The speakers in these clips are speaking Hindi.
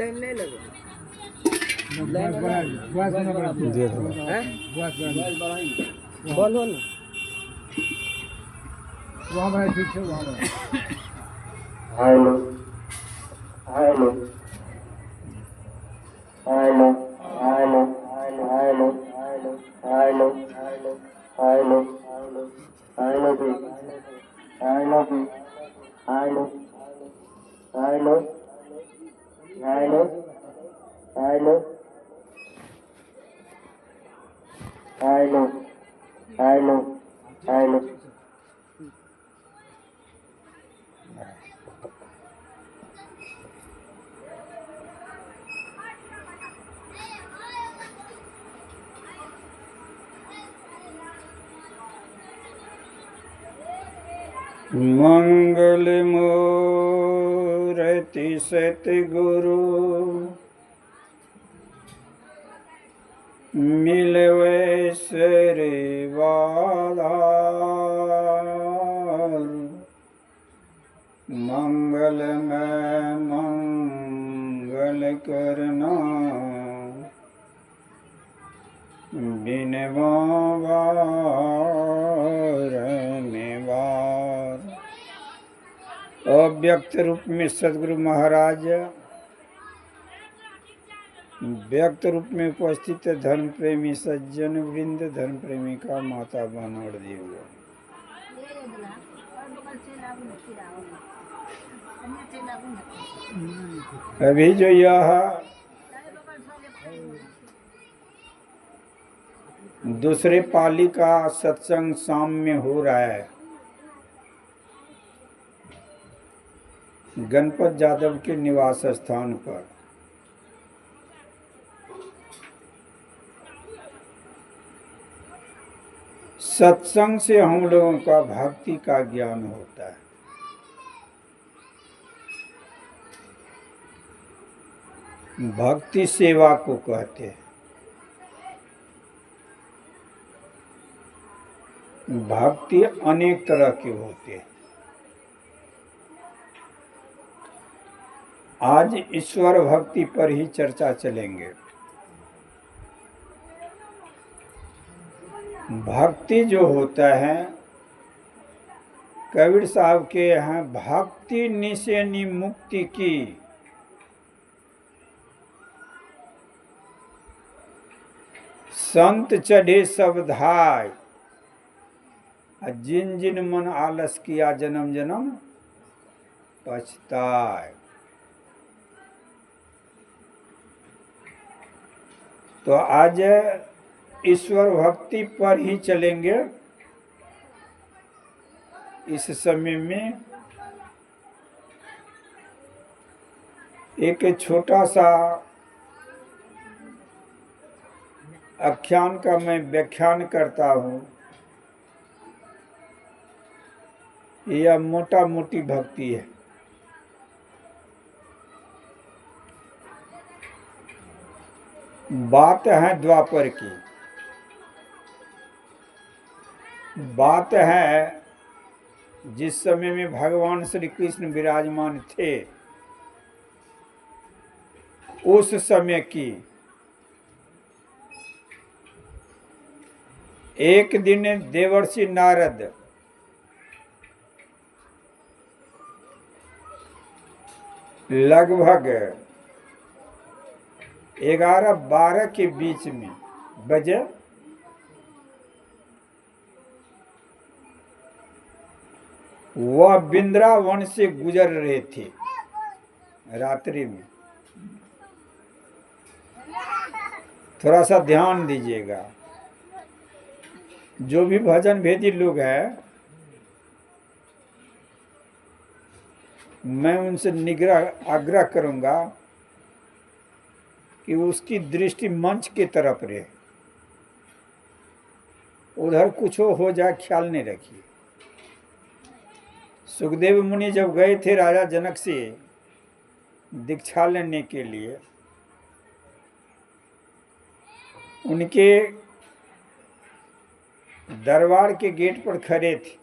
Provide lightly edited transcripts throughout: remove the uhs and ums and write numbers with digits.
लाइन नहीं लगे दे दो। बोलो ना hello hello hello hello hello hello hello hello जी हेलो जी hello hello hello hello hello hello hello मंगल मूर्ति सतगुरु मिलवे श्रीवादार मंगल में मंगल करना बिनवा वार में वार। अव्यक्त रूप में सदगुरु महाराज व्यक्त रूप में उपस्थित धर्म प्रेमी सज्जन वृंद धर्म प्रेमी का माता बहन और देव अभी जो यह दूसरे पाली का सत्संग शाम में हो रहा है गणपत यादव के निवास स्थान पर। सत्संग से हम लोगों का भक्ति का ज्ञान होता है। भक्ति सेवा को कहते हैं। भक्ति अनेक तरह के होते हैं। आज ईश्वर भक्ति पर ही चर्चा चलेंगे। भक्ति जो होता है कबीर साहब के यहाँ भक्ति निशेनी मुक्ति की संत चढ़े सब धाय जिन जिन मन आलस किया जन्म जन्म पछताए। तो आज ईश्वर भक्ति पर ही चलेंगे। इस समय में एक छोटा सा आख्यान का मैं व्याख्यान करता हूँ। यह मोटा मोटी भक्ति है। बात है द्वापर की। बात है जिस समय में भगवान श्री कृष्ण विराजमान थे उस समय की। एक दिन देवर्षि नारद लगभग 11-12 के बीच में बजे वह वृंदावन से गुजर रहे थे रात्रि में। थोड़ा सा ध्यान दीजिएगा। जो भी भजन भेदी लोग हैं मैं उनसे आग्रह करूंगा कि उसकी दृष्टि मंच की तरफ रहे। उधर कुछ हो जाए ख्याल नहीं रखिए। सुखदेव मुनि जब गए थे राजा जनक से दीक्षा लेने के लिए, उनके दरबार के गेट पर खड़े थे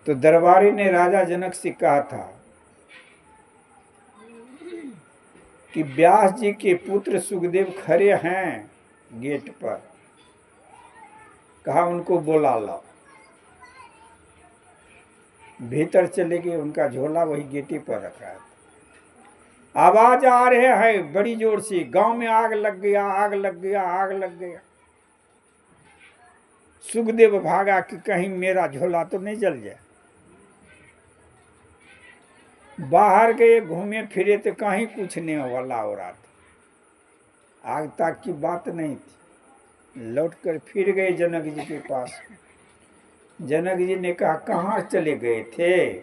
तो दरबारी ने राजा जनक से कहा था कि व्यास जी के पुत्र सुखदेव खड़े हैं गेट पर। कहा उनको बुला लो। भीतर चले गए, उनका झोला वही गेटे पर रखा है। आवाज आ रहे हैं बड़ी जोर से, गांव में आग लग गया, आग लग गया, आग लग गया। सुखदेव भागा कि कहीं मेरा झोला तो नहीं जल जाए। बाहर गए, घूमे फिरे तो कहीं कुछ नहीं वाला हो रहा था, आग तक की बात नहीं थी। लौटकर फिर गए जनक जी के पास। जनक जी ने कहा कहाँ चले गए थे?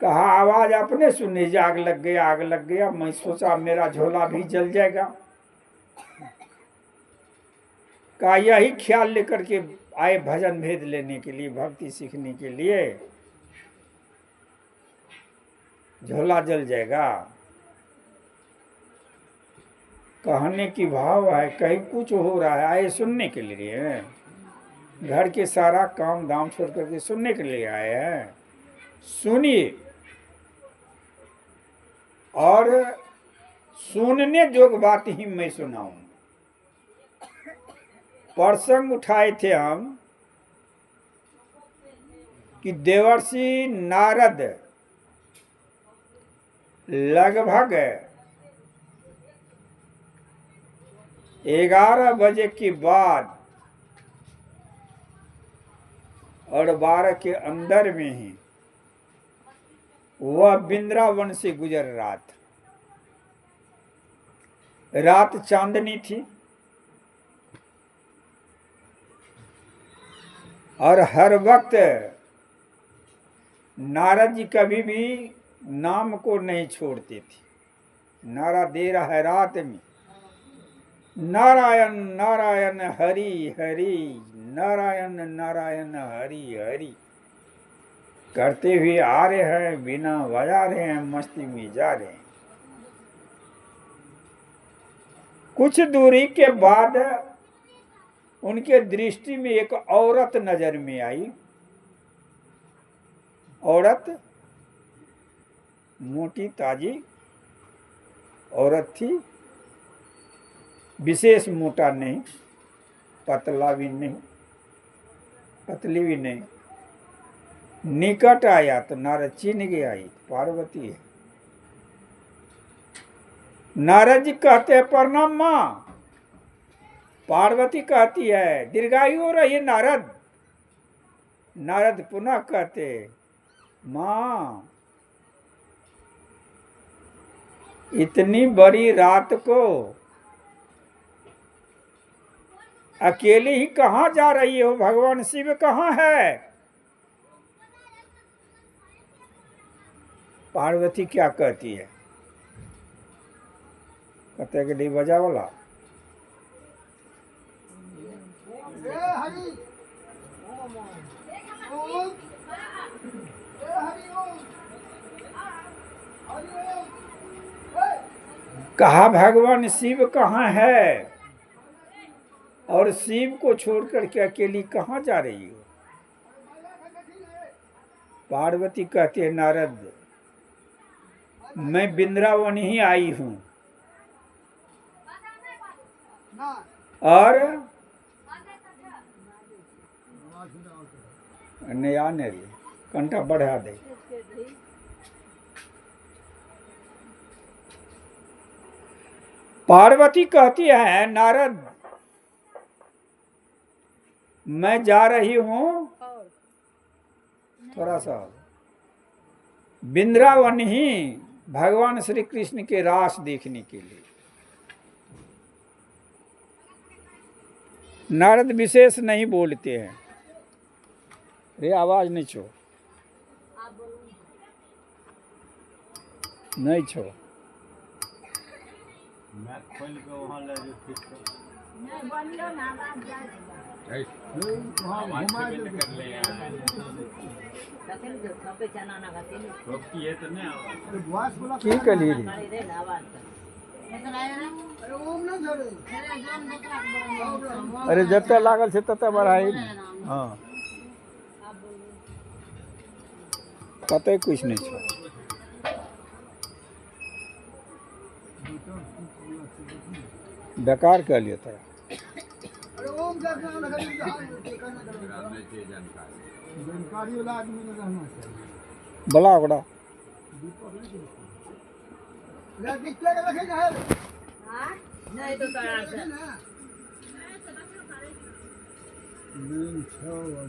कहा आवाज आपने सुनी, आग लग गया, आग लग गया। मैं सोचा मेरा झोला भी जल जाएगा। कहा यही ख्याल लेकर के आए भजन भेद लेने के लिए, भक्ति सीखने के लिए, झोला जल जाएगा। कहने की भाव है कहीं कुछ हो रहा है, आए सुनने के लिए, घर के सारा काम दाम छोड़ करके सुनने के लिए आए हैं। सुनिए, और सुनने जोग बात ही मैं सुनाऊं। प्रसंग उठाए थे हम कि देवर्षि नारद लगभग 11 बजे के बाद और 12 के अंदर में ही वह वृंदावन से गुजर रहा था। रात चांदनी थी और हर वक्त नारद जी कभी भी नाम को नहीं छोड़ते थे। नारा दे रहा है रात में, नारायण नारायण हरि हरि, नारायण नारायण हरि हरि करते हुए आ रहे हैं, बिना बजा रहे हैं, मस्ती में जा रहे हैं। कुछ दूरी के बाद उनके दृष्टि में एक औरत नजर में आई। औरत मोटी ताजी औरत थी, विशेष मोटा नहीं, पतला भी नहीं, पतली भी नहीं। निकट आया तो नारद चिन्ह गया, आई पार्वती है। नारद जी कहते हैं प्रणाम माँ। पार्वती कहती है दीर्घायु हो रही है नारद। नारद पुनः कहते माँ, इतनी बड़ी रात को अकेले ही कहाँ जा रही हो? भगवान शिव कहाँ है? पार्वती क्या कहती है? कहते कि नहीं बजा वाला। कहा भगवान शिव कहाँ है? और शिव को छोड़कर के अकेली कहाँ जा रही हो? पार्वती कहती है नारद, मैं वृंदावन ही आई हूं और नया नरी कंठा बढ़ा दे। पार्वती कहती है नारद, मैं जा रही हूं थोड़ा सा वृंदावन ही भगवान श्री कृष्ण के रास देखने के लिए। नारद विशेष नहीं बोलते हैं। रे आवाज नहीं छो, नहीं छो। मैं खोल के वहां ले जो फिर नहीं बोलियो ना, आवाज जाए वहां घुमा कर ले यार। कथन जो थपे चना ना खाते नहीं रोकती है तो नहीं आवाज बॉस बोला की कली रे आवाज अरे ओम ना छोड़े। अरे जत्ता लागल से तत्ता बढ़ाई। हां पता है कुछ नहीं छो। बेकार क्या लिया था जानकारी वाला आदमी में रहना चाहिए। बड़ा बड़ा नहीं तो करा से नहीं,